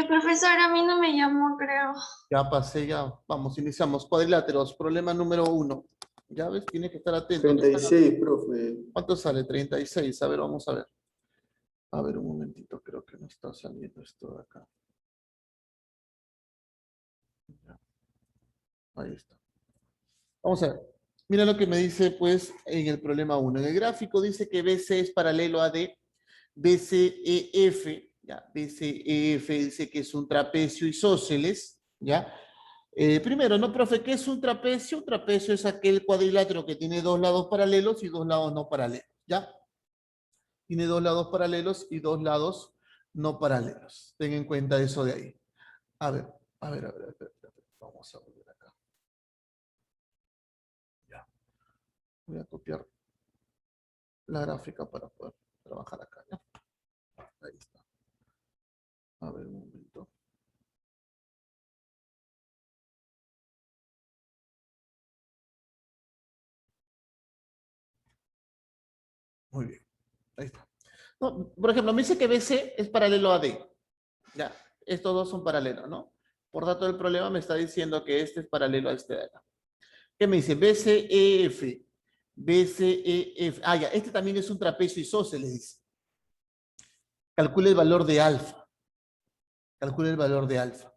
Profesor, a mí no me llamó, creo. Ya pasé, ya. Vamos, iniciamos. Cuadriláteros, problema número 1. Ya ves, tiene que estar atento. No están 36, profe. ¿Cuánto sale? 36. A ver, vamos a ver. A ver, un momentito. Creo que no está saliendo esto de acá. Ya. Ahí está. Vamos a ver. Mira lo que me dice, pues, en el problema 1. En el gráfico dice que BC es paralelo a D. BCEF, ya, BCEF dice que es un trapecio isósceles, ¿ya? Primero, ¿no, profe? ¿Qué es un trapecio? Un trapecio es aquel cuadrilátero que tiene dos lados paralelos y dos lados no paralelos, ¿ya? Tiene dos lados paralelos y dos lados no paralelos. Ten en cuenta eso de ahí. A ver, a ver. Vamos a volver acá. Ya. Voy a copiar la gráfica para poder trabajar acá, ¿ya? Ahí está. A ver, un momento. Muy bien. Ahí está. No, por ejemplo, me dice que BC es paralelo a D. Ya, estos dos son paralelos, ¿no? Por dato del problema me está diciendo que este es paralelo a este de acá. ¿Qué me dice? BCEF. BCEF. Ah, ya, este también es un trapecio isósceles, dice. Calcula el valor de alfa. Calcula el valor de alfa.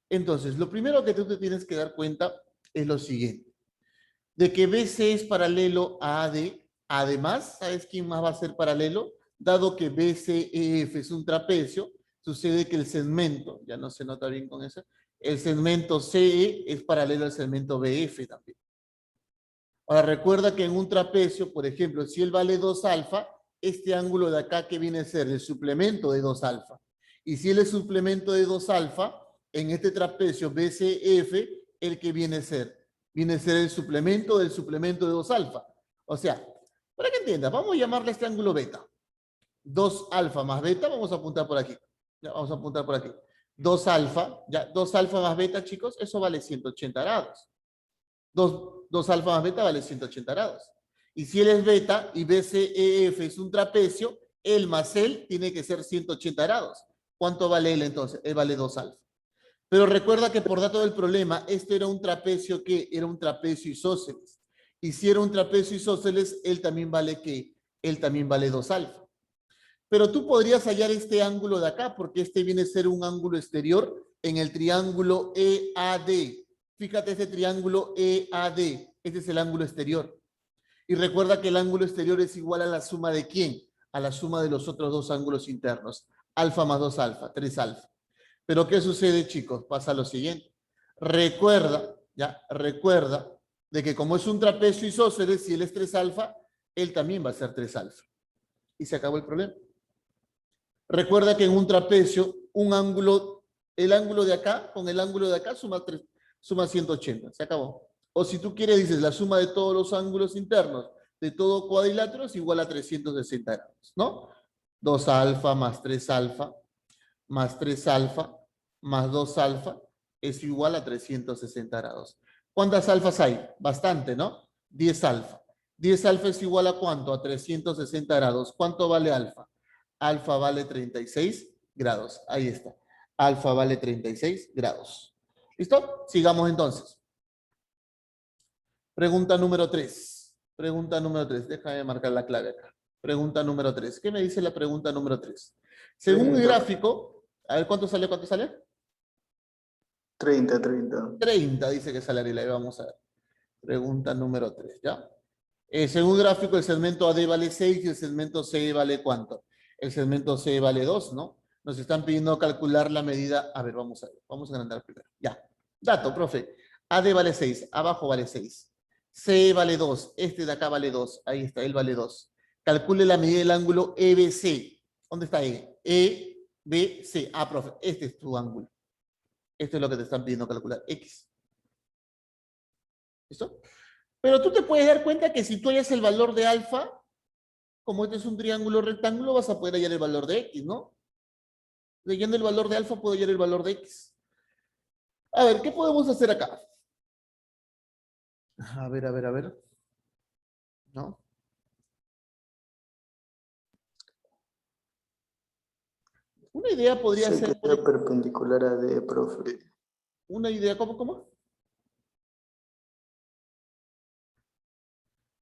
Entonces, lo primero que tú te tienes que dar cuenta es lo siguiente. De que BC es paralelo a AD. Además, ¿sabes quién más va a ser paralelo? Dado que BCEF es un trapecio, sucede que el segmento, ya no se nota bien con eso, el segmento CE es paralelo al segmento BF también. Ahora recuerda que en un trapecio, por ejemplo, si él vale 2 alfa, este ángulo de acá que viene a ser el suplemento de 2 alfa. Y si él es suplemento de 2 alfa, en este trapecio BCF, el que viene a ser el suplemento del suplemento de 2 alfa. O sea, para que entiendas, vamos a llamarle a este ángulo beta. 2 alfa más beta, vamos a apuntar por aquí. Ya, vamos a apuntar por aquí. 2 alfa, ya, 2 alfa más beta, chicos, eso vale 180 grados. 2 alfa más beta vale 180 grados. Y si él es beta y BCEF es un trapecio, él más él tiene que ser 180 grados. ¿Cuánto vale él entonces? Él vale 2 alfa. Pero recuerda que por dato del problema, esto era un trapecio que era un trapecio isósceles. Y si era un trapecio isósceles, él también vale ¿qué? Él también vale 2 alfa. Pero tú podrías hallar este ángulo de acá, porque este viene a ser un ángulo exterior en el triángulo EAD. Fíjate este triángulo EAD. Este es el ángulo exterior. Y recuerda que el ángulo exterior es igual a la suma de ¿quién? A la suma de los otros dos ángulos internos. Alfa más 2 alfa, 3 alfa. Pero ¿qué sucede, chicos? Pasa lo siguiente. Recuerda de que como es un trapecio isósceles, si él es 3 alfa, él también va a ser 3 alfa. Y se acabó el problema. Recuerda que en un trapecio, el ángulo de acá con el ángulo de acá suma 180. Se acabó. O si tú quieres, dices la suma de todos los ángulos internos de todo cuadrilátero es igual a 360 grados, ¿no? 2 alfa más 3 alfa más 3 alfa más 2 alfa es igual a 360 grados. ¿Cuántas alfas hay? Bastante, ¿no? 10 alfa. 10 alfa es igual a ¿cuánto? A 360 grados. ¿Cuánto vale alfa? Alfa vale 36 grados. Ahí está. Alfa vale 36 grados. ¿Listo? Sigamos entonces. Pregunta número 3. Pregunta número 3. Déjame marcar la clave acá. Pregunta número 3. ¿Qué me dice la pregunta número 3? Según el gráfico, a ver cuánto sale, 30. 30 dice que sale Ariela. Ahí vamos a ver. Pregunta número 3, ¿ya? Según el gráfico, el segmento AD vale 6 y el segmento CE vale ¿cuánto? El segmento CE vale 2, ¿no? Nos están pidiendo calcular la medida. A ver, vamos a ver. Vamos a agrandar primero. Ya. Dato, profe. AD vale 6, abajo vale 6. CE vale 2, este de acá vale 2. Ahí está, él vale 2. Calcule la medida del ángulo EBC. ¿Dónde está E? EBC. Ah, profe, este es tu ángulo. Esto es lo que te están pidiendo calcular. X. ¿Listo? Pero tú te puedes dar cuenta que si tú hallas el valor de alfa, como este es un triángulo rectángulo, vas a poder hallar el valor de X, ¿no? Leyendo el valor de alfa puedo hallar el valor de X. A ver, ¿qué podemos hacer acá? A ver. ¿No? Una idea podría Se ser, queda perpendicular a D, profe. una idea, ¿cómo?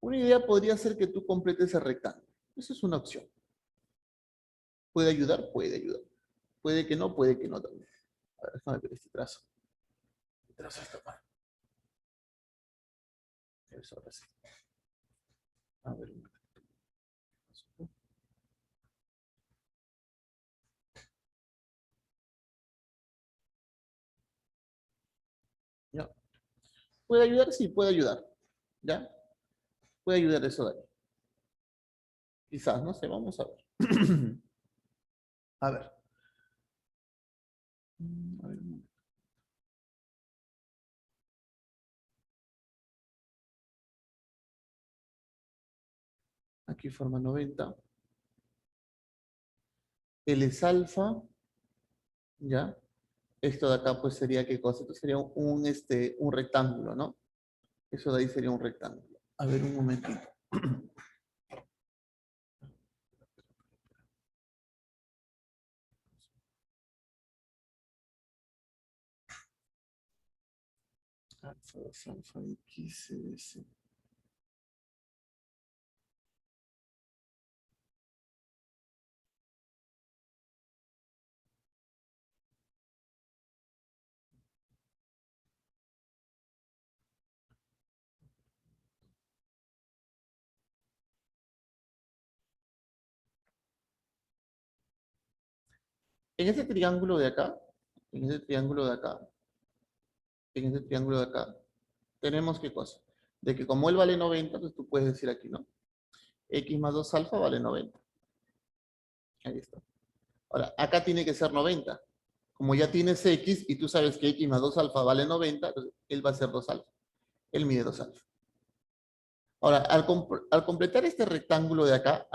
Una idea podría ser que tú completes el rectángulo. Esa es una opción. ¿Puede ayudar? Puede ayudar. Puede que no también. A ver, déjame ver este trazo. El trazo está mal. Eso ahora sí. A ver, un momento. ¿Ya? ¿Puede ayudar? Sí, puede ayudar. ¿Ya? Puede ayudar eso de ahí. Quizás, no sé, vamos a ver. A ver. A ver, un momento. Aquí forma 90. L es alfa. ¿Ya? Esto de acá pues sería ¿qué cosa? Esto sería un rectángulo, ¿no? Eso de ahí sería un rectángulo. A ver, un momentito. Alfa 2 alfa x es... En este triángulo de acá, en este triángulo de acá, en este triángulo de acá, tenemos ¿qué cosa? De que como él vale 90, pues tú puedes decir aquí, ¿no? X más 2 alfa vale 90. Ahí está. Ahora, acá tiene que ser 90. Como ya tienes X y tú sabes que X más 2 alfa vale 90, entonces él va a ser 2 alfa. Él mide 2 alfa. Ahora, al completar este rectángulo de acá,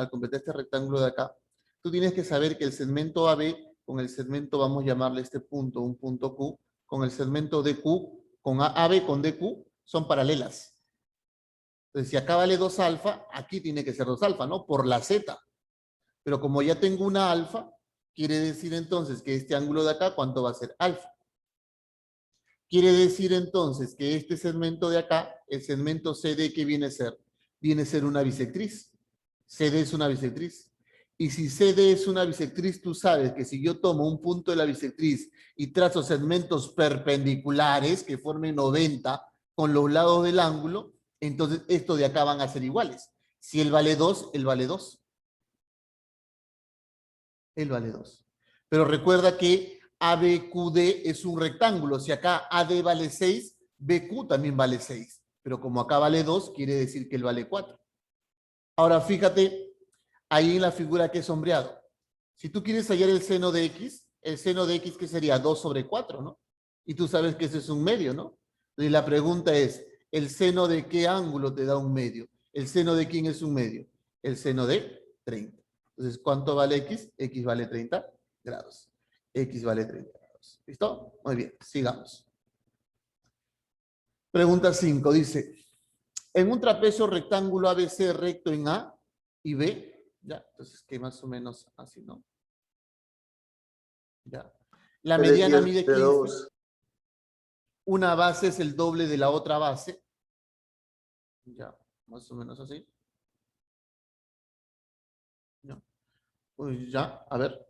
tú tienes que saber que el segmento AB con el segmento, vamos a llamarle este punto, un punto Q, con el segmento DQ, con AB con DQ, son paralelas. Entonces, si acá vale 2 alfa, aquí tiene que ser 2 alfa, ¿no? Por la Z. Pero como ya tengo una alfa, quiere decir entonces que este ángulo de acá, ¿cuánto va a ser? Alfa. Quiere decir entonces que este segmento de acá, el segmento CD, ¿qué viene a ser? Viene a ser una bisectriz. CD es una bisectriz. Y si CD es una bisectriz, tú sabes que si yo tomo un punto de la bisectriz y trazo segmentos perpendiculares que formen 90 con los lados del ángulo, entonces estos de acá van a ser iguales. Si él vale 2, él vale 2. Él vale 2. Pero recuerda que ABQD es un rectángulo. Si acá AD vale 6, BQ también vale 6. Pero como acá vale 2, quiere decir que él vale 4. Ahora fíjate, ahí en la figura que he sombreado. Si tú quieres hallar el seno de X, el seno de X que sería 2 sobre 4, ¿no? Y tú sabes que ese es un medio, ¿no? Entonces la pregunta es, ¿el seno de qué ángulo te da un medio? ¿El seno de quién es un medio? El seno de 30. Entonces, ¿cuánto vale X? X vale 30 grados. X vale 30 grados. ¿Listo? Muy bien, sigamos. Pregunta 5, dice, en un trapecio rectángulo ABC recto en A y B, ya, entonces que más o menos así, ¿no? Ya. La mediana mide 15. Una base es el doble de la otra base. Ya, más o menos así. Ya, pues ya, a ver.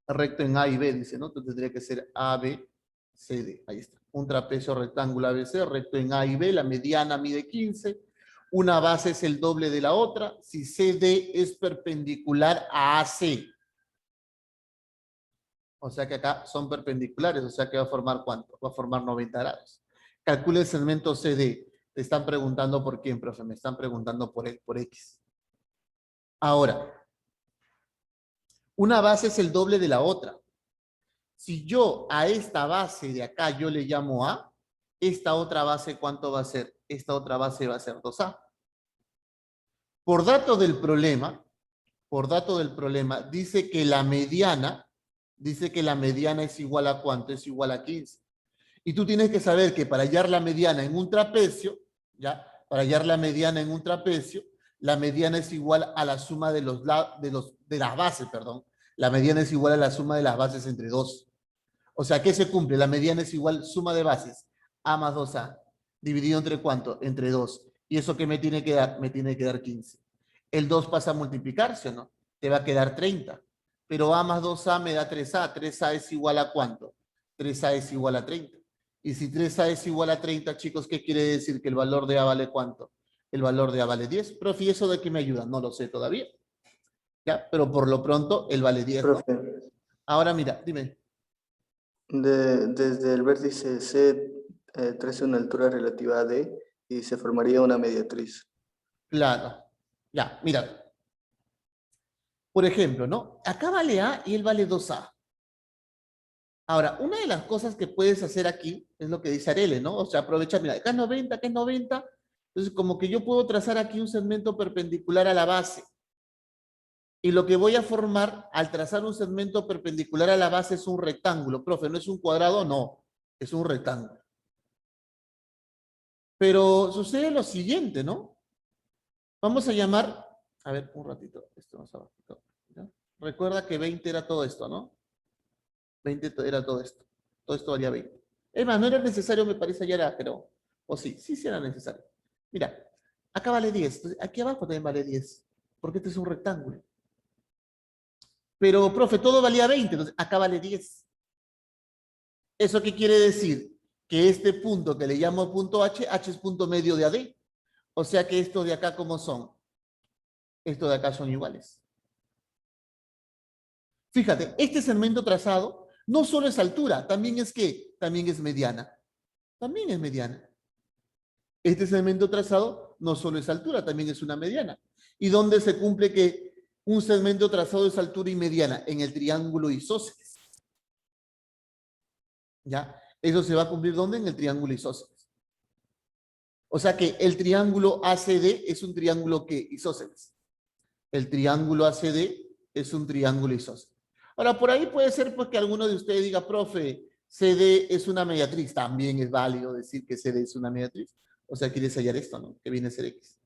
Recto en A y B, dice, ¿no? Entonces tendría que ser AB, CD. Ahí está. Un trapecio rectángulo ABC, recto en A y B, la mediana mide 15. Una base es el doble de la otra. Si CD es perpendicular a AC. O sea que acá son perpendiculares, o sea que va a formar ¿cuánto? Va a formar 90 grados. Calcule el segmento CD. Te están preguntando por quién, profe. Me están preguntando por X. Ahora, una base es el doble de la otra. Si yo a esta base de acá yo le llamo A, esta otra base, ¿cuánto va a ser? Esta otra base va a ser 2A. Por dato del problema, dice que la mediana es igual a ¿cuánto? Es igual a 15. Y tú tienes que saber que para hallar la mediana en un trapecio, ¿ya? Para hallar la mediana en un trapecio, la mediana es igual a la suma de las bases, perdón. La mediana es igual a la suma de las bases entre 2. O sea, ¿qué se cumple? La mediana es igual suma de bases. A más 2A. ¿Dividido entre cuánto? Entre 2. ¿Y eso qué me tiene que dar? Me tiene que dar 15. El 2 pasa a multiplicarse, ¿o no? Te va a quedar 30. Pero A más 2A me da 3A. 3A es igual a ¿cuánto? 3A es igual a 30. Y si 3A es igual a 30, chicos, ¿qué quiere decir? Que el valor de A vale ¿cuánto? El valor de A vale 10. Profe, ¿y eso de qué me ayuda? No lo sé todavía. ¿Ya? Pero por lo pronto, él vale 10, ¿no? Profe, Ahora mira, dime. desde el vértice C trace una altura relativa a D y se formaría una mediatriz. Claro. Ya, mira. Por ejemplo, ¿no? Acá vale A y él vale 2A. Ahora, una de las cosas que puedes hacer aquí es lo que dice Arele, ¿no? O sea, aprovechar, mira, acá es 90, acá es 90. Entonces, como que yo puedo trazar aquí un segmento perpendicular a la base. Y lo que voy a formar al trazar un segmento perpendicular a la base es un rectángulo. Profe, ¿no es un cuadrado? No, es un rectángulo. Pero sucede lo siguiente, ¿no? Vamos a llamar, a ver, un ratito, esto más abajo. ¿Ya? Recuerda que 20 era todo esto, ¿no? 20 era todo esto. Todo esto valía 20. Es más, no era necesario, me parece, ya era, pero, o sí, sí era necesario. Mira, acá vale 10, entonces aquí abajo también vale 10, porque este es un rectángulo. Pero, profe, todo valía 20, entonces acá vale 10. ¿Eso qué quiere decir? Que este punto que le llamo punto H, H es punto medio de AD. O sea que estos de acá, ¿cómo son? Estos de acá son iguales. Fíjate, este segmento trazado no solo es altura, también es ¿qué? También es mediana. También es mediana. Este segmento trazado no solo es altura, también es una mediana. ¿Y dónde se cumple que un segmento trazado es altura y mediana? En el triángulo isósceles. ¿Ya? Eso se va a cumplir ¿dónde? En el triángulo isósceles. O sea que el triángulo ACD es un triángulo que isósceles. El triángulo ACD es un triángulo isósceles. Ahora, por ahí puede ser pues, que alguno de ustedes diga, profe, CD es una mediatriz. También es válido decir que CD es una mediatriz. O sea, quieres hallar esto, ¿no? Que viene a ser X.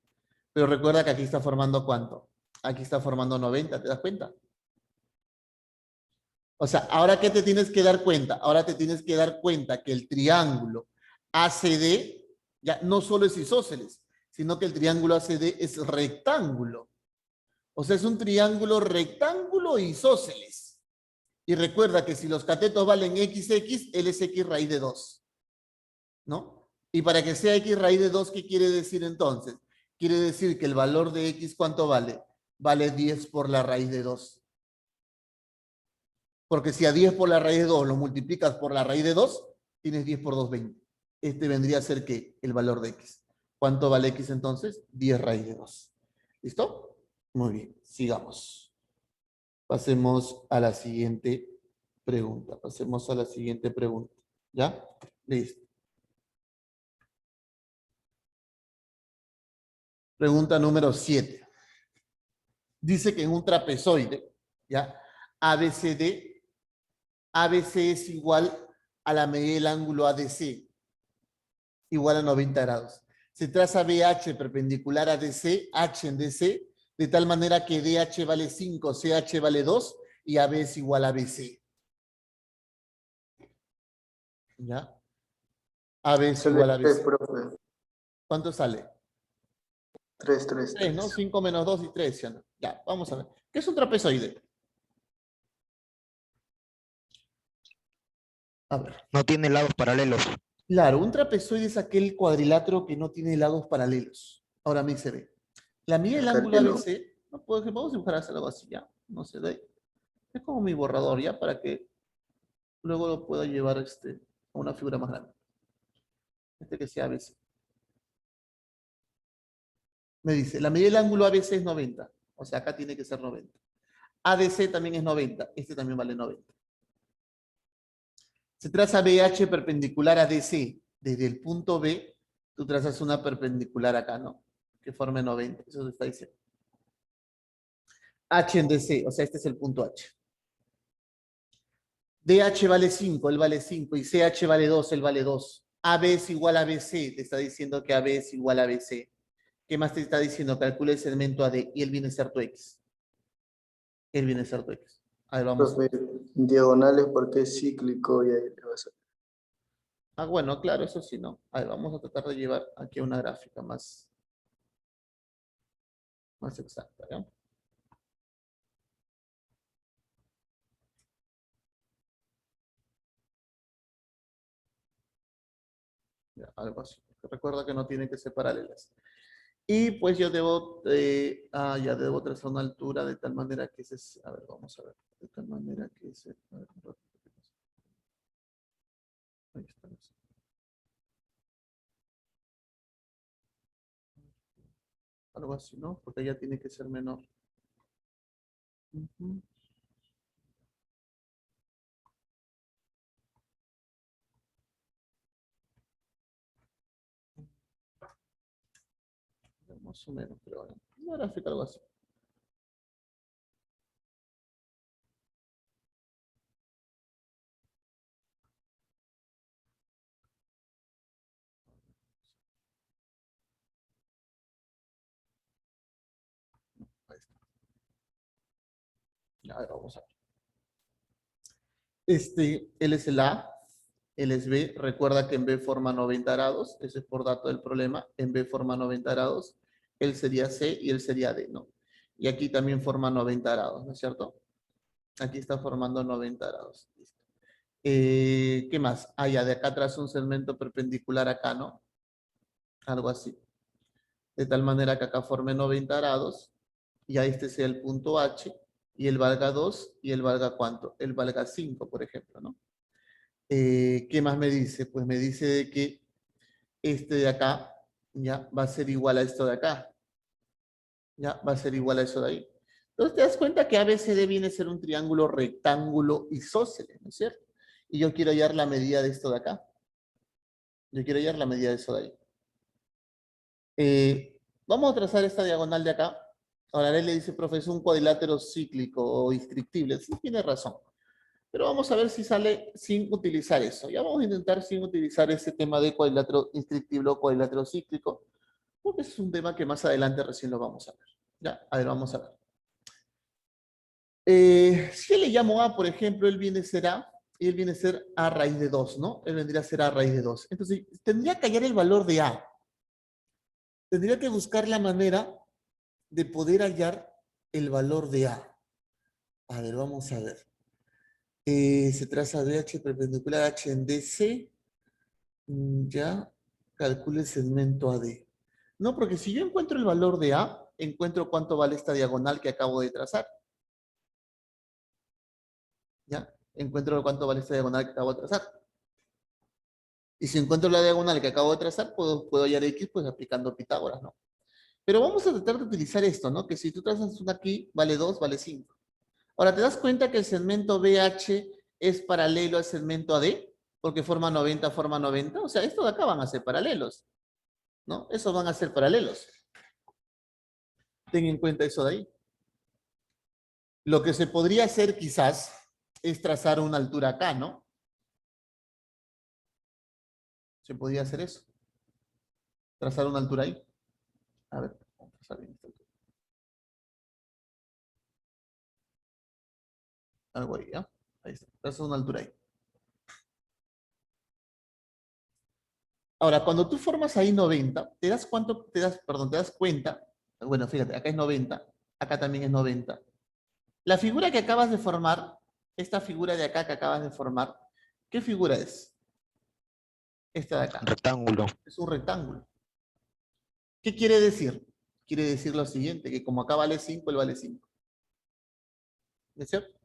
Pero recuerda que aquí está formando ¿cuánto? Aquí está formando 90, ¿te das cuenta? O sea, ¿ahora qué te tienes que dar cuenta? Ahora te tienes que dar cuenta que el triángulo ACD ya no solo es isósceles, sino que el triángulo ACD es rectángulo. O sea, es un triángulo rectángulo isósceles. Y recuerda que si los catetos valen XX, él es X raíz de 2. ¿No? Y para que sea X raíz de 2, ¿qué quiere decir entonces? Quiere decir que el valor de X, ¿cuánto vale? Vale 10 por la raíz de 2. Porque si a 10 por la raíz de 2 lo multiplicas por la raíz de 2, tienes 10 por 2, 20. Este vendría a ser, ¿qué? El valor de X. ¿Cuánto vale X entonces? 10 raíz de 2. ¿Listo? Muy bien, sigamos. Pasemos a la siguiente pregunta. Pasemos a la siguiente pregunta. ¿Ya? Listo. Pregunta número 7. Dice que en un trapezoide, ¿ya? ABCD, ABC es igual a la medida del ángulo ADC, igual a 90 grados. Se traza BH perpendicular a DC, H en DC, de tal manera que DH vale 5, CH vale 2 y AB es igual a BC. ¿Ya? AB es Sale igual a 3, BC. profe. ¿Cuánto sale? 3, 3, 3, ¿no? 3. 5 menos 2 y 3, ¿ya no? Ya, vamos a ver. ¿Qué es un trapezoide? A ver. No tiene lados paralelos. Claro, un trapezoide es aquel cuadrilátero que no tiene lados paralelos. Ahora me se ve. La medida del Acá ángulo que no. ABC, no puedo, vamos a dibujar algo así, ¿ya? No se ve. Es como mi borrador, ¿ya? Para que luego lo pueda llevar a una figura más grande. Que sea ABC. Me dice, la medida del ángulo ABC es 90. O sea, acá tiene que ser 90. ADC también es 90. Este también vale 90. Se traza BH perpendicular a DC. Desde el punto B, tú trazas una perpendicular acá, ¿no? Que forme 90. Eso se está diciendo. H en DC, o sea, este es el punto H. DH vale 5, él vale 5, y CH vale 2, él vale 2. AB es igual a BC, te está diciendo que AB es igual a BC. ¿Qué más te está diciendo? Calcula el segmento AD, y él viene a ser tu X. Él viene a ser tu X. A ver, vamos. Profe, diagonales porque es cíclico y ahí le vas a... Ah, bueno, claro, eso sí, ¿no? A ver, vamos a tratar de llevar aquí una gráfica más exacta, ¿ya? Ya, algo así. Recuerda que no tienen que ser paralelas. Y pues yo debo, ya debo trazar una altura de tal manera que ese, a ver, vamos a ver, de tal manera que ese, a ver, ahí está. Algo así, ¿no? Porque ya tiene que ser menor. Ujú. Más o menos, pero bueno, una gráfica algo así. Ahí está. Ya, a ver, vamos a ver. Él es el A, él es B. Recuerda que en B forma 90 grados. Ese es por dato del problema. En B forma 90 grados. Él sería C y él sería D, ¿no? Y aquí también forma 90 grados, ¿no es cierto? Aquí está formando 90 grados. Listo. ¿Qué más? Ah, ya, de acá atrás un segmento perpendicular acá, ¿no? Algo así. De tal manera que acá forme 90 grados. Y a este sea el punto H. Y él valga 2 y él valga ¿cuánto? Él valga 5, por ejemplo, ¿no? ¿Qué más me dice? Pues me dice de que este de acá ya va a ser igual a esto de acá. Ya va a ser igual a eso de ahí. Entonces te das cuenta que ABCD viene a ser un triángulo rectángulo isósceles, ¿no es cierto? Y yo quiero hallar la medida de esto de acá. Yo quiero hallar la medida de eso de ahí. Vamos a trazar esta diagonal de acá. Ahora él le dice, profe, es un cuadrilátero cíclico o inscriptible. Sí, tiene razón. Pero vamos a ver si sale sin utilizar eso. Ya vamos a intentar sin utilizar ese tema de cuadrilátero inscriptible o cuadrilátero cíclico, porque ese es un tema que más adelante recién lo vamos a ver. Ya, a ver, vamos a ver. Si yo le llamo A, por ejemplo, él viene a ser A, y él viene a ser A raíz de 2, ¿no? Él vendría a ser A raíz de 2. Entonces, tendría que hallar el valor de A. Tendría que buscar la manera de poder hallar el valor de A. A ver, vamos a ver. Se traza BH perpendicular H en DC. Ya, calcule el segmento AD. No, porque si yo encuentro el valor de A, encuentro cuánto vale esta diagonal que acabo de trazar. ¿Ya? Encuentro cuánto vale esta diagonal que acabo de trazar. Y si encuentro la diagonal que acabo de trazar, puedo hallar X pues aplicando Pitágoras, ¿no? Pero vamos a tratar de utilizar esto, ¿no? Que si tú trazas una aquí, vale 2, vale 5. Ahora, ¿te das cuenta que el segmento BH es paralelo al segmento AD? Porque forma 90, forma 90. O sea, estos de acá van a ser paralelos, ¿no? Esos van a ser paralelos. Ten en cuenta eso de ahí. Lo que se podría hacer quizás es trazar una altura acá, ¿no? Se podría hacer eso. Trazar una altura ahí. A ver, vamos a trazar bien esta altura. Algo ahí, ¿ya? Ahí está. Trazar una altura ahí. Ahora, cuando tú formas ahí 90, te das cuenta, bueno, fíjate, acá es 90, acá también es 90. La figura que acabas de formar, esta figura de acá que acabas de formar, ¿qué figura es? Esta de acá. Rectángulo. Es un rectángulo. ¿Qué quiere decir? Quiere decir lo siguiente, que como acá vale 5, él vale 5. ¿No es cierto?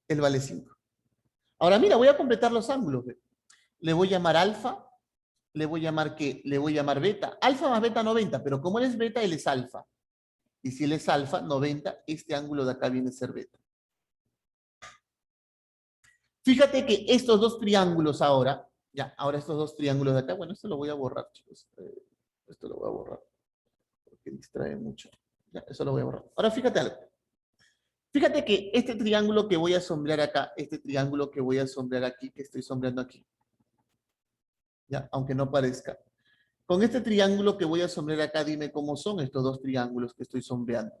Él vale 5. Ahora mira, voy a completar los ángulos. ¿Ve? Le voy a llamar alfa, le voy a llamar ¿qué? Le voy a llamar beta. Alfa más beta 90, pero como él es beta, él es alfa. Y si él es alfa, 90, este ángulo de acá viene a ser beta. Fíjate que estos dos triángulos ahora, ya, ahora estos dos triángulos de acá, bueno, esto lo voy a borrar, chicos. Esto lo voy a borrar, porque distrae mucho. Ya, eso lo voy a borrar. Ahora fíjate algo. Fíjate que este triángulo que voy a sombrear acá, este triángulo que voy a sombrear aquí, que estoy sombreando aquí, ya, aunque no parezca. Con este triángulo que voy a sombrear acá, dime cómo son estos dos triángulos que estoy sombreando.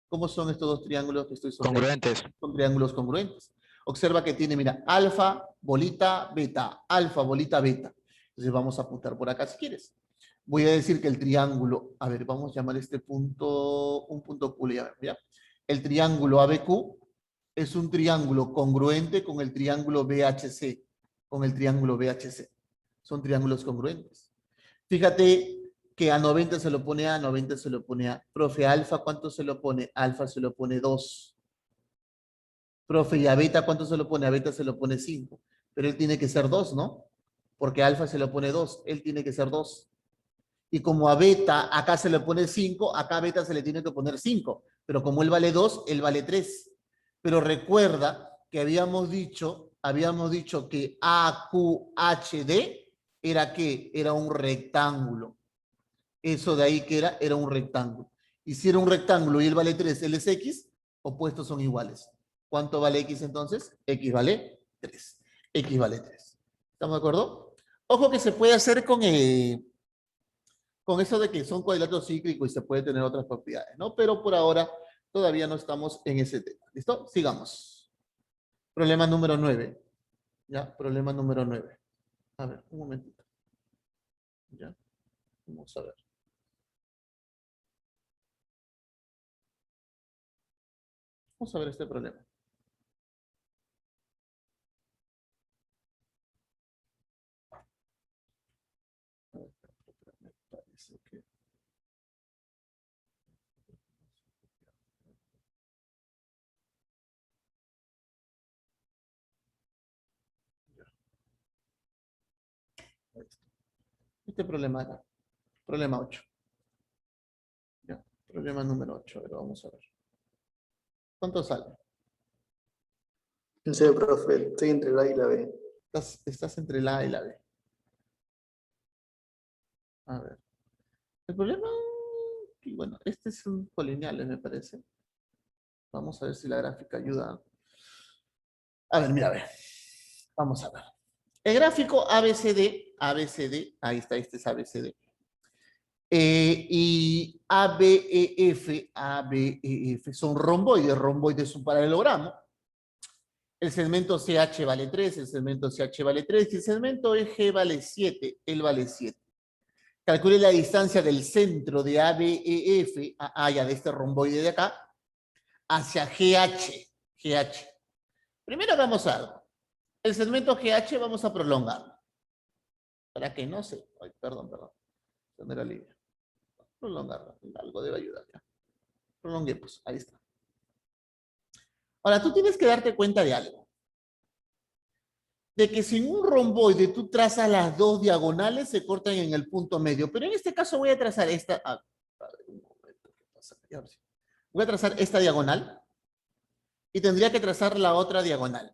¿Cómo son estos dos triángulos que estoy sondeando? Congruentes. Son triángulos congruentes. Observa que tiene, mira, alfa, bolita, beta. Alfa, bolita, beta. Entonces vamos a apuntar por acá si quieres. Voy a decir que el triángulo, a ver, vamos a llamar este punto, un punto Q, ¿ya? El triángulo ABQ es un triángulo congruente con el triángulo BHC. Con el triángulo BHC. Son triángulos congruentes. Fíjate que a 90 se lo pone A, a 90 se lo pone A. Profe, alfa, ¿cuánto se lo pone? Alfa se lo pone 2. Profe, ¿y a beta cuánto se lo pone? A beta se lo pone 5. Pero él tiene que ser 2, ¿no? Porque alfa se lo pone 2. Él tiene que ser 2. Y como a beta acá se le pone 5, acá a beta se le tiene que poner 5. Pero como él vale 2, él vale 3. Pero recuerda que habíamos dicho que AQHD era ¿qué? Era un rectángulo. Eso de ahí que era un rectángulo. Y si era un rectángulo y él vale 3, él es X, opuestos son iguales. ¿Cuánto vale X entonces? X vale 3. X vale 3. ¿Estamos de acuerdo? Ojo que se puede hacer con eso de que son cuadriláteros cíclicos y se puede tener otras propiedades, ¿no? Pero por ahora todavía no estamos en ese tema. ¿Listo? Sigamos. Problema número 9. ¿Ya? Problema número 9. A ver, un momentito. ¿Ya? Vamos a ver. Vamos a ver este problema. Me parece que... Este problema acá. Problema 8. Ya. Problema número 8. A ver, vamos a ver. ¿Cuánto sale? No sé, profe, estoy entre la A y la B. Estás entre la A y la B. A ver. El problema... Y bueno, este es un polineal, me parece. Vamos a ver si la gráfica ayuda. A ver, mira, a ver. Vamos a ver. El gráfico ABCD, ahí está, este es ABCD. Y ABEF son romboides es un paralelogramo. El segmento CH vale 3, el segmento CH vale 3 y el segmento EG vale 7, él vale 7. Calcule la distancia del centro de ABEF, ya de este romboide de acá, hacia GH. Primero hagamos algo. El segmento GH vamos a prolongarlo. Para que no se... Ay, perdón. No era libre. Prolongarlo. Algo debe ayudar ya. Prolonguemos. Ahí está. Ahora, tú tienes que darte cuenta de algo. De que si en un romboide tú trazas las dos diagonales, se cortan en el punto medio. Pero en este caso voy a trazar esta... A ver, un momento. ¿Qué pasa? Voy a trazar esta diagonal. Y tendría que trazar la otra diagonal.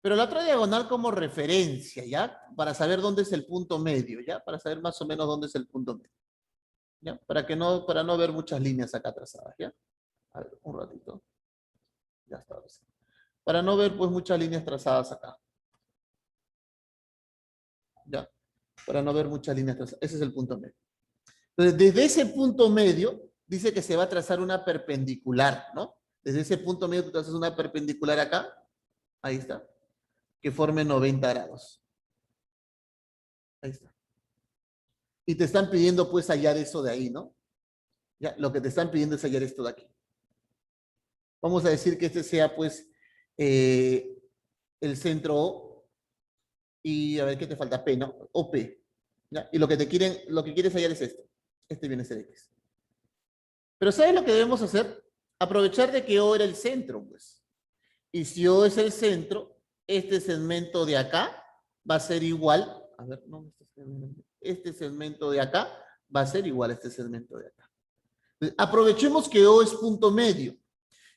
Pero la otra diagonal como referencia, ¿ya? Para saber dónde es el punto medio, ¿ya? Para saber más o menos dónde es el punto medio. ¿Ya? Para no ver muchas líneas acá trazadas, ¿ya? A ver, un ratito. Ya está. Para no ver, pues, muchas líneas trazadas acá. ¿Ya? Para no ver muchas líneas trazadas. Ese es el punto medio. Entonces, desde ese punto medio, dice que se va a trazar una perpendicular, ¿no? Desde ese punto medio tú trazas una perpendicular acá. Ahí está. Que forme 90 grados. Ahí está. Y te están pidiendo pues hallar eso de ahí, ¿no? Ya, lo que te están pidiendo es hallar esto de aquí. Vamos a decir que este sea pues el centro O y a ver qué te falta, P, ¿no? OP. ¿Ya? Y lo que quieres hallar es esto. Este viene a ser X. Pero ¿sabes lo que debemos hacer? Aprovechar de que O era el centro, pues. Y si O es el centro, este segmento de acá va a ser igual, a ver, no, este segmento de acá va a ser igual a este segmento de acá. Entonces, aprovechemos que O es punto medio.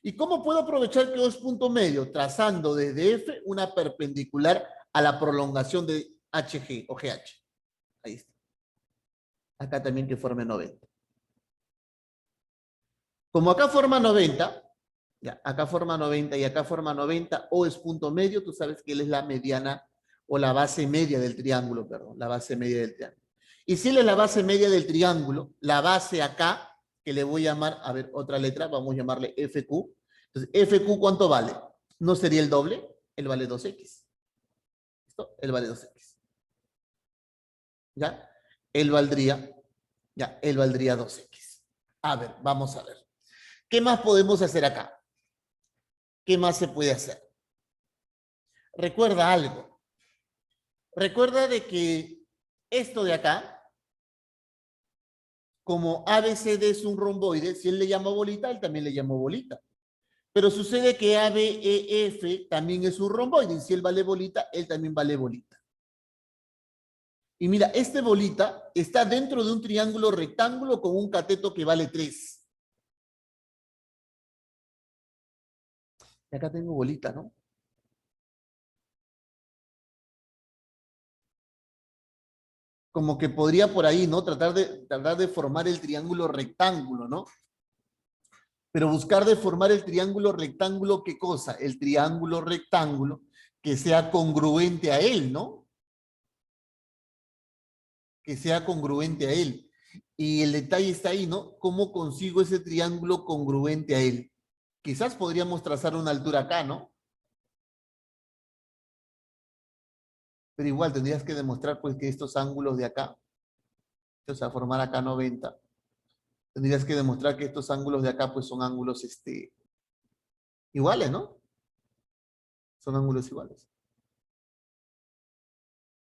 ¿Y cómo puedo aprovechar que O es punto medio? Trazando desde F una perpendicular a la prolongación de HG o GH. Ahí está. Acá también que forme 90. Como acá forma 90, ya, acá forma 90 y acá forma 90, O es punto medio, tú sabes que él es la mediana o la base media del triángulo, perdón, la base media del triángulo. Y si él es la base media del triángulo, la base acá, que le voy a llamar, a ver, otra letra, vamos a llamarle FQ. Entonces, FQ, ¿cuánto vale? ¿No sería el doble? Él vale 2x. ¿Listo? Él vale 2x. ¿Ya? Él valdría, ya, él valdría 2x. A ver, vamos a ver. ¿Qué más podemos hacer acá? ¿Qué más se puede hacer? Recuerda algo. Recuerda de que esto de acá, como ABCD es un romboide, si él le llama bolita, él también le llamó bolita. Pero sucede que ABEF también es un romboide, y si él vale bolita, él también vale bolita. Y mira, este bolita está dentro de un triángulo rectángulo con un cateto que vale 3. Y acá tengo bolita, ¿no? Como que podría por ahí, ¿no? Tratar de formar el triángulo rectángulo, ¿no? Pero buscar de formar el triángulo rectángulo, ¿qué cosa? El triángulo rectángulo que sea congruente a él, ¿no? Que sea congruente a él. Y el detalle está ahí, ¿no? ¿Cómo consigo ese triángulo congruente a él? Quizás podríamos trazar una altura acá, ¿no? Pero igual tendrías que demostrar pues que estos ángulos de acá, o sea, formar acá 90, tendrías que demostrar que estos ángulos de acá pues son ángulos iguales, ¿no? Son ángulos iguales.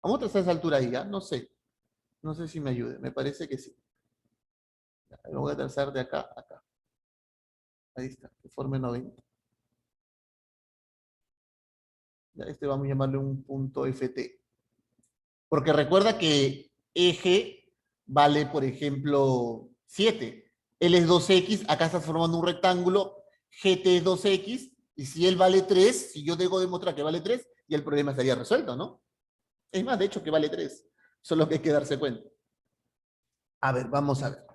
Vamos a trazar esa altura ahí, ¿ya? No sé. No sé si me ayude. Me parece que sí. Ya, lo voy a trazar de acá a acá. Ahí está, que forme 90. Ya, este vamos a llamarle un punto FT. Porque recuerda que eje vale, por ejemplo, 7. Él es 2x, acá estás formando un rectángulo, GT es 2x, y si él vale 3, si yo debo demostrar que vale 3, ya el problema estaría resuelto, ¿no? Es más, de hecho, que vale 3. Solo que hay que darse cuenta. A ver, vamos a ver.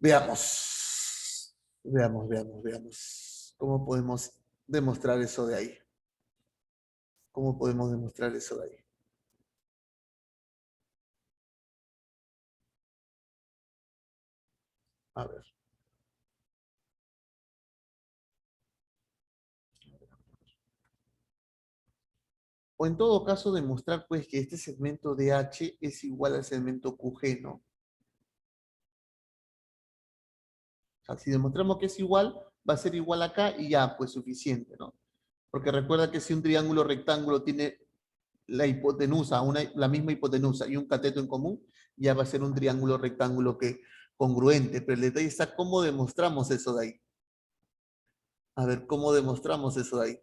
Veamos. Veamos. ¿Cómo podemos demostrar eso de ahí? ¿Cómo podemos demostrar eso de ahí? A ver. O en todo caso demostrar pues que este segmento de H es igual al segmento QG, ¿no? O sea, si demostramos que es igual, va a ser igual acá y ya, pues suficiente, ¿no? Porque recuerda que si un triángulo rectángulo tiene la hipotenusa, la misma hipotenusa y un cateto en común, ya va a ser un triángulo rectángulo que congruente. Pero el detalle está cómo demostramos eso de ahí. A ver, ¿cómo demostramos eso de ahí?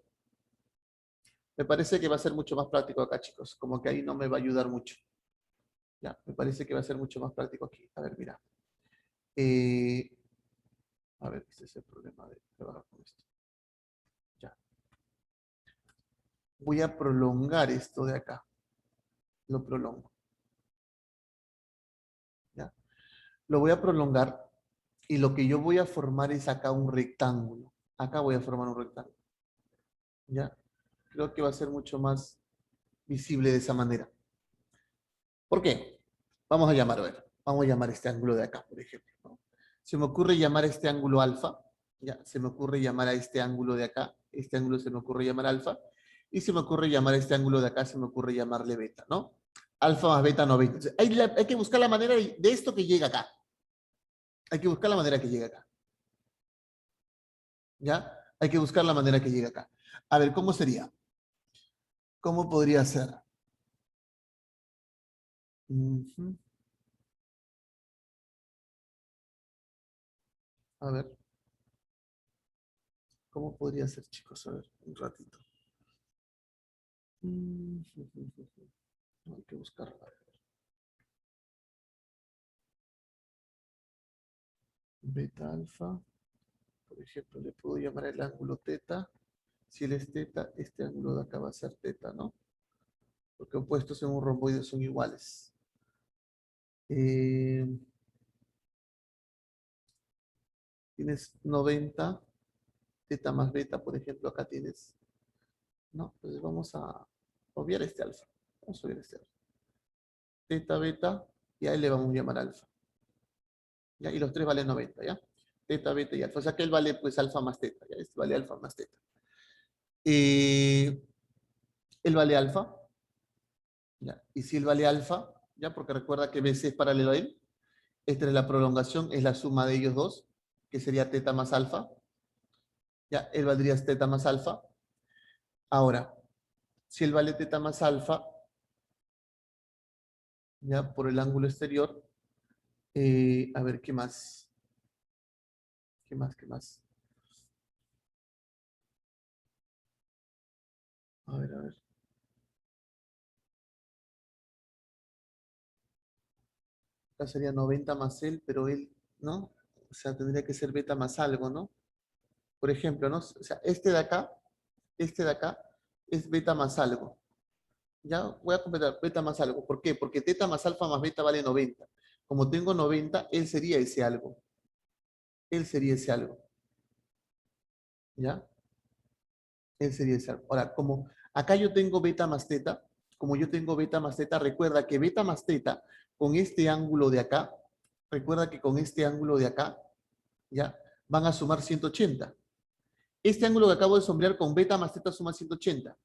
Me parece que va a ser mucho más práctico acá, chicos. Como que ahí no me va a ayudar mucho. Ya, me parece que va a ser mucho más práctico aquí. A ver, mira. Eh, a ver, ese es el problema de trabajar con esto. Ya. Voy a prolongar esto de acá. Lo prolongo. ¿Ya? Lo voy a prolongar y lo que yo voy a formar es acá un rectángulo. Acá voy a formar un rectángulo. ¿Ya? Creo que va a ser mucho más visible de esa manera. ¿Por qué? Vamos a llamar, a ver. Vamos a llamar este ángulo de acá, por ejemplo, ¿no? Se me ocurre llamar a este ángulo alfa. Ya, se me ocurre llamar a este ángulo de acá. Este ángulo se me ocurre llamar alfa. Y se me ocurre llamar a este ángulo de acá, se me ocurre llamarle beta, ¿no? Alfa más beta 90. Entonces, hay que buscar la manera de esto que llega acá. Hay que buscar la manera que llegue acá. ¿Ya? Hay que buscar la manera que llegue acá. A ver, ¿cómo sería? ¿Cómo podría ser? Ujú. A ver, ¿cómo podría ser, chicos? A ver, un ratito. Hay que buscarla. Beta alfa. Por ejemplo, le puedo llamar el ángulo teta. Si él es teta, este ángulo de acá va a ser teta, ¿no? Porque opuestos en un romboide son iguales. Tienes 90, teta más beta, por ejemplo, acá tienes. No, entonces vamos a obviar este alfa. Vamos a obviar este alfa. Teta, beta, y ahí le vamos a llamar alfa. ¿ya? Y los tres valen 90, ¿ya? Teta, beta y alfa. O sea que él vale pues alfa más teta, ¿ya? Este vale alfa más teta. Él vale alfa, ¿ya? Y si él vale alfa, ¿ya? Porque recuerda que BC es paralelo a él. Esta es la prolongación, es la suma de ellos dos, que sería teta más alfa. ¿Ya? Él valdría teta más alfa. Ahora, si él vale teta más alfa, ¿ya? Por el ángulo exterior, a ver, ¿qué más? ¿Qué más? ¿Qué más? A ver, a ver. Acá sería 90 más él, pero él, ¿no? O sea, tendría que ser beta más algo, ¿no? Por ejemplo, ¿no? O sea, este de acá, es beta más algo. Ya voy a completar beta más algo. ¿Por qué? Porque teta más alfa más beta vale 90. Como tengo 90, él sería ese algo. Él sería ese algo. ¿Ya? Él sería ese algo. Ahora, como acá yo tengo beta más teta, como yo tengo beta más teta, recuerda que beta más teta con este ángulo de acá, recuerda que con este ángulo de acá, ¿ya? Van a sumar 180. Este ángulo que acabo de sombrear con beta más teta suma 180.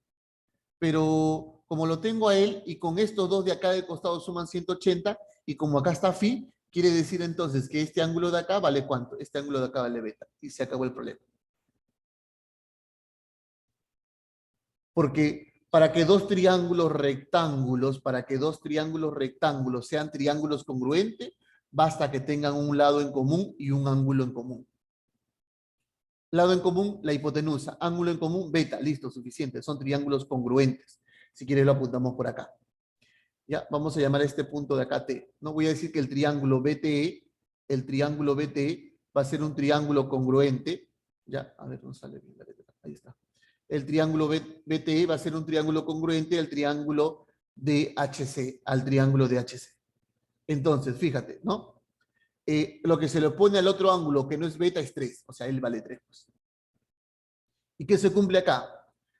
Pero como lo tengo a él y con estos dos de acá del costado suman 180 y como acá está phi, quiere decir entonces que este ángulo de acá vale ¿cuánto? Este ángulo de acá vale beta y se acabó el problema. Porque para que dos triángulos rectángulos sean triángulos congruentes, basta que tengan un lado en común y un ángulo en común. Lado en común, la hipotenusa. Ángulo en común, beta. Listo, suficiente. Son triángulos congruentes. Si quieres lo apuntamos por acá. Ya, vamos a llamar a este punto de acá T. No voy a decir que el triángulo BTE va a ser un triángulo congruente. Ya, a ver, no sale bien la letra. Ahí está. El triángulo BTE va a ser un triángulo congruente al triángulo DHC, al triángulo DHC. Entonces, fíjate, ¿no? Lo que se le pone al otro ángulo que no es beta es 3, o sea, él vale 3. Pues. ¿Y qué se cumple acá?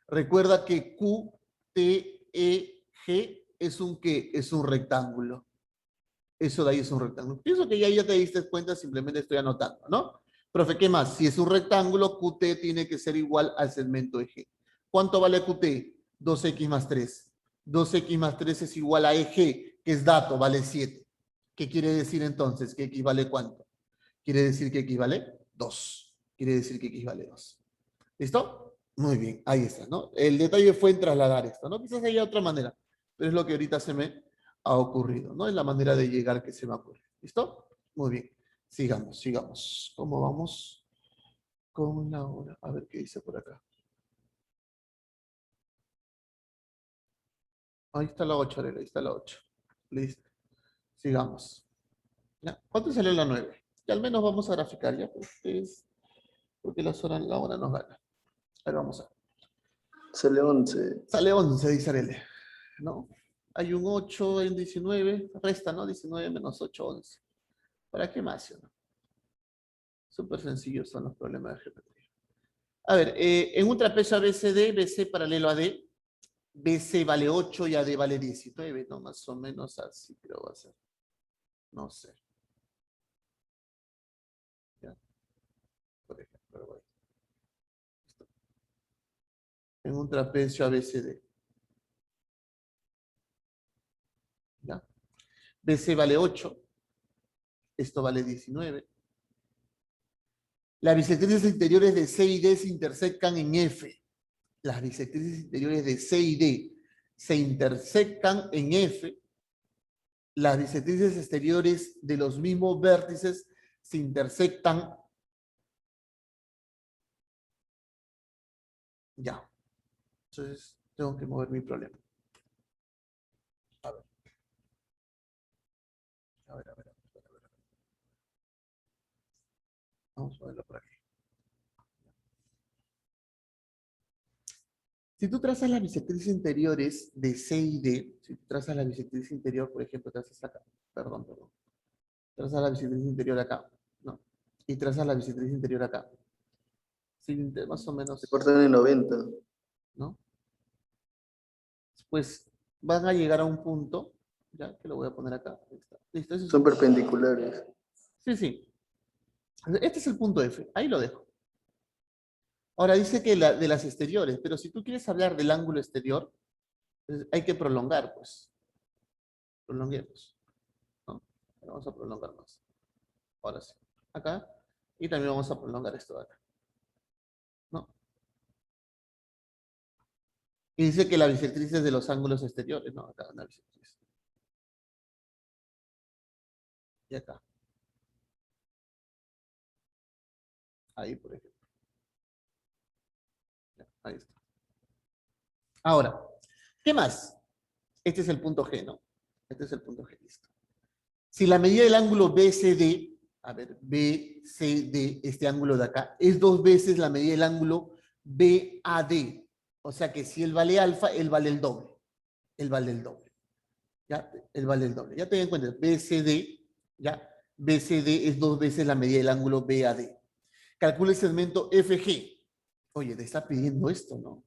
Recuerda que QTEG es un ¿qué? Es un rectángulo. Eso de ahí es un rectángulo. Pienso que ya te diste cuenta, simplemente estoy anotando, ¿no? Profe, ¿qué más? Si es un rectángulo, QT tiene que ser igual al segmento EG. ¿Cuánto vale QT? 2x más 3. 2x más 3 es igual a EG, que es dato, vale 7. ¿Qué quiere decir entonces? ¿Que X vale cuánto? Quiere decir que X vale 2. Quiere decir que X vale 2. ¿Listo? Muy bien, ahí está, ¿no? El detalle fue en trasladar esto, ¿no? Quizás haya otra manera, pero es lo que ahorita se me ha ocurrido, ¿no? Es la manera de llegar que se me ocurre. ¿Listo? Muy bien. Sigamos, sigamos. ¿Cómo vamos con la hora? A ver qué dice por acá. Ahí está la 8, Arela, ahí está la 8. Listo. Sigamos. ¿Ya? ¿Cuánto salió la 9? Y al menos vamos a graficar, ¿ya? Porque la hora nos gana. A ver, vamos a ver. Sale 11. Sale 11, dice Arele. ¿No? Hay un 8, hay un 19, resta, ¿no? 19 menos 8, 11. ¿Para qué más? ¿No? Súper sencillos son los problemas de geometría. A ver, en un trapecio ABCD, BC paralelo a D, BC vale 8 y AD vale 19, ¿no? Más o menos así creo va a ser. No sé. ¿Ya? Por ejemplo, bueno. En un trapecio ABCD. ¿Ya? BC vale 8, esto vale 19. Las bisectrices interiores de C y D se intersectan en F. Las bisectrices interiores de C y D se intersectan en F. Las bisectrices exteriores de los mismos vértices se intersectan. Ya. Entonces, tengo que mover mi problema. A ver. A ver, a ver, a ver, a ver. Vamos a verlo por aquí. Si tú trazas las bisectrices interiores de C y D, si tú trazas la bisectriz interior, por ejemplo, trazas acá, perdón. Trazas la bisectriz interior acá, ¿no? Y trazas la bisectriz interior acá. Sí, más o menos. Se cortan en 90. ¿No? Pues van a llegar a un punto, ya que lo voy a poner acá. Listo, Son perpendiculares. Sí, sí. Este es el punto F. Ahí lo dejo. Ahora dice que de las exteriores, pero si tú quieres hablar del ángulo exterior, pues hay que prolongar, pues. Prolonguemos, ¿no? Vamos a prolongar más. Ahora sí. Acá. Y también vamos a prolongar esto de acá. ¿No? Y dice que la bisectriz es de los ángulos exteriores. No, acá una bisectriz. Y acá. Ahí, por ejemplo. Ya, ahí está. Ahora, ¿qué más? Este es el punto G, ¿no? Este es el punto G, listo. Si la medida del ángulo BCD, a ver, BCD, este ángulo de acá, es 2 veces la medida del ángulo BAD. O sea que si él vale alfa, él vale el doble. Él vale el doble. ¿Ya? Él vale el doble. Ya te den cuenta, BCD, ¿ya? BCD es 2 veces la medida del ángulo BAD. Calcula el segmento FG. Oye, te está pidiendo esto, ¿no?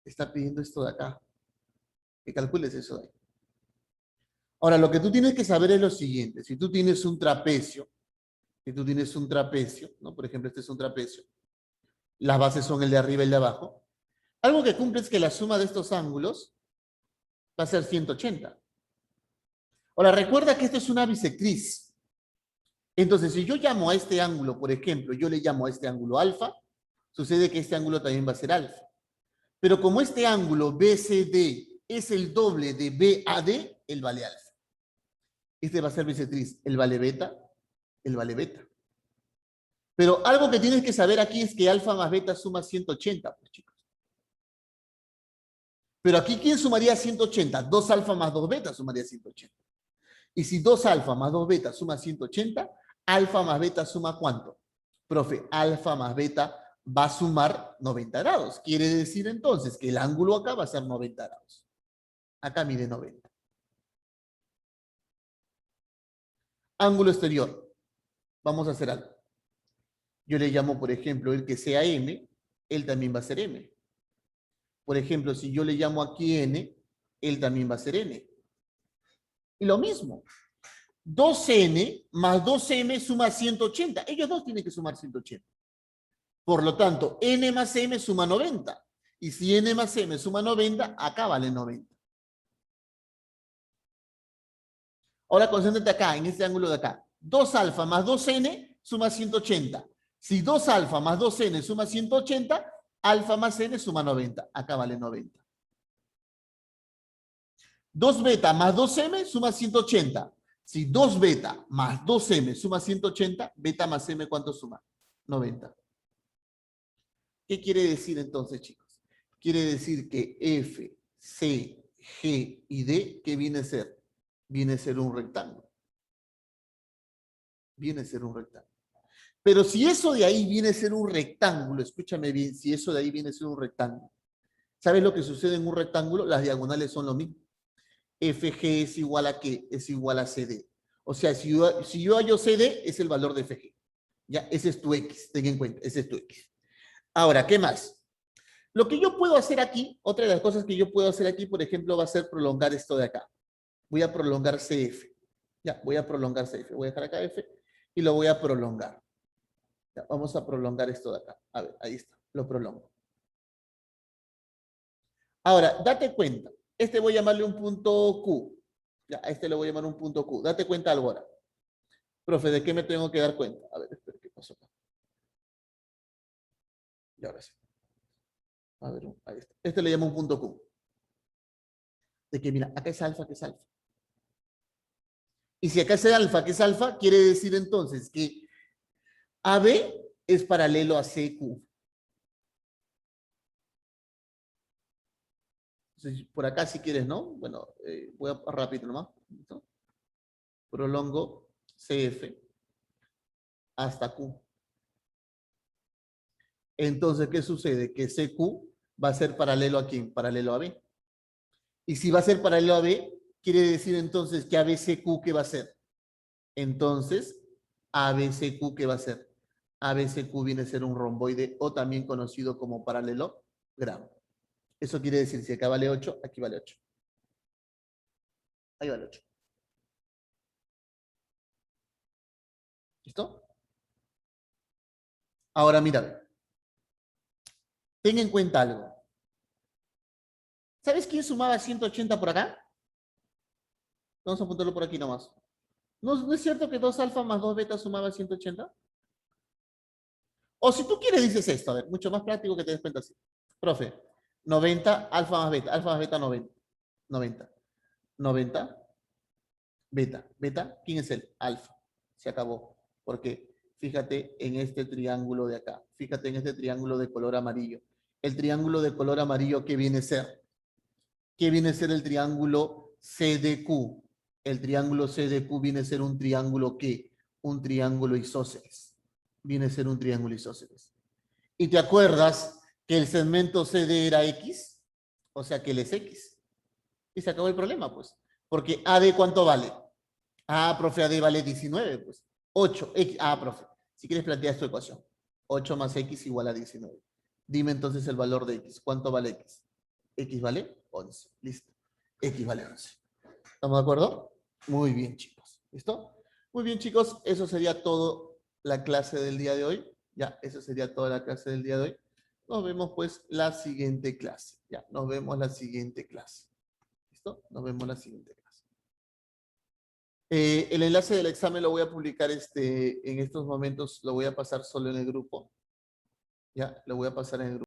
Te está pidiendo esto de acá. Que calcules eso de ahí. Ahora, lo que tú tienes que saber es lo siguiente. Si tú tienes un trapecio, ¿no? Por ejemplo, este es un trapecio. Las bases son el de arriba y el de abajo. Algo que cumple es que la suma de estos ángulos va a ser 180. Ahora, recuerda que esto es una bisectriz. Entonces, si yo llamo a este ángulo, por ejemplo, yo le llamo a este ángulo alfa, sucede que este ángulo también va a ser alfa. Pero como este ángulo BCD es el doble de BAD, él vale alfa. Este va a ser bisectriz, el vale beta, el vale beta. Pero algo que tienes que saber aquí es que alfa más beta suma 180, pues chicos. Pero aquí, ¿quién sumaría 180? 2 alfa más 2 beta sumaría 180. Y si 2 alfa más 2 beta suma 180, alfa más beta suma ¿cuánto? Profe, alfa más beta va a sumar 90 grados. Quiere decir entonces que el ángulo acá va a ser 90 grados. Acá mide 90. Ángulo exterior. Vamos a hacer algo. Yo le llamo, por ejemplo, el que sea M, él también va a ser M. Por ejemplo, si yo le llamo aquí N, él también va a ser N. Y lo mismo. 2N más 2M suma 180. Ellos dos tienen que sumar 180. Por lo tanto, N más M suma 90. Y si N más M suma 90, acá vale 90. Ahora concéntrate acá, en este ángulo de acá. 2 alfa más 2N suma 180. Si 2 alfa más 2N suma 180, alfa más N suma 90. Acá vale 90. 2 beta más 2M suma 180. Si 2 beta más 2M suma 180, beta más M, ¿cuánto suma? 90. ¿Qué quiere decir entonces, chicos? Quiere decir que F, C, G y D, ¿qué viene a ser? Viene a ser un rectángulo. Viene a ser un rectángulo. Pero si eso de ahí viene a ser un rectángulo, escúchame bien, si eso de ahí viene a ser un rectángulo, ¿sabes lo que sucede en un rectángulo? Las diagonales son lo mismo. FG es igual a ¿qué? Es igual a CD. O sea, si yo hallo CD, es el valor de FG. Ya, ese es tu X, ten en cuenta, ese es tu X. Ahora, ¿qué más? Lo que yo puedo hacer aquí, otra de las cosas que yo puedo hacer aquí, por ejemplo, va a ser prolongar esto de acá. Voy a prolongar CF. Ya, voy a prolongar CF. Voy a dejar acá F y lo voy a prolongar. Ya, vamos a prolongar esto de acá. A ver, ahí está, lo prolongo. Ahora, date cuenta. Este voy a llamarle un punto Q. Ya, a este le voy a llamar un punto Q. Date cuenta algo ahora. Profe, ¿de qué me tengo que dar cuenta? A ver, espera, ¿qué pasó acá? Y ahora sí. A ver, ahí está. Este le llamo un punto Q. De que, mira, acá es alfa, que es alfa. Y si acá es alfa, que es alfa, quiere decir entonces que AB es paralelo a CQ. Entonces, por acá si quieres, ¿no? Bueno, voy a rápido nomás. ¿No? Prolongo CF hasta Q. Entonces, ¿qué sucede? Que CQ va a ser paralelo a quién? Paralelo a B. Y si va a ser paralelo a B, quiere decir entonces que ABCQ, ¿qué va a ser? Entonces, ABCQ, ¿qué va a ser? ABCQ viene a ser un romboide o también conocido como paralelogramo. Eso quiere decir, si acá vale 8, aquí vale 8. Ahí vale 8. ¿Listo? Ahora mira, ten en cuenta algo. ¿Sabes quién sumaba 180 por acá? Vamos a apuntarlo por aquí nomás. ¿No es cierto que 2 alfa más 2 beta sumaba 180? O si tú quieres, dices esto, a ver, mucho más práctico que te des cuenta así. Profe, 90 alfa más beta 90. 90. 90, beta. Beta, ¿quién es el? Alfa. Se acabó. Porque fíjate en este triángulo de acá. Fíjate en este triángulo de color amarillo. El triángulo de color amarillo, ¿qué viene a ser? ¿Qué viene a ser el triángulo CDQ? El triángulo CDQ viene a ser un triángulo ¿qué? Un triángulo isósceles. Viene a ser un triángulo isósceles. ¿Y te acuerdas que el segmento CD era X? O sea que él es X. Y se acabó el problema, pues. Porque AD, ¿cuánto vale? Ah, profe, AD vale 19, pues. 8, X. Ah, profe, si quieres plantear esta ecuación. 8 más X igual a 19. Dime entonces el valor de X. ¿Cuánto vale X? X vale 11. Listo. X vale 11. ¿Estamos de acuerdo? Muy bien, chicos. ¿Listo? Muy bien, chicos. Eso sería todo la clase del día de hoy. Ya, eso sería toda la clase del día de hoy. Nos vemos, pues, la siguiente clase. Ya, nos vemos la siguiente clase. ¿Listo? Nos vemos la siguiente clase. El enlace del examen lo voy a publicar en estos momentos, lo voy a pasar solo en el grupo. Ya, lo voy a pasar en el grupo.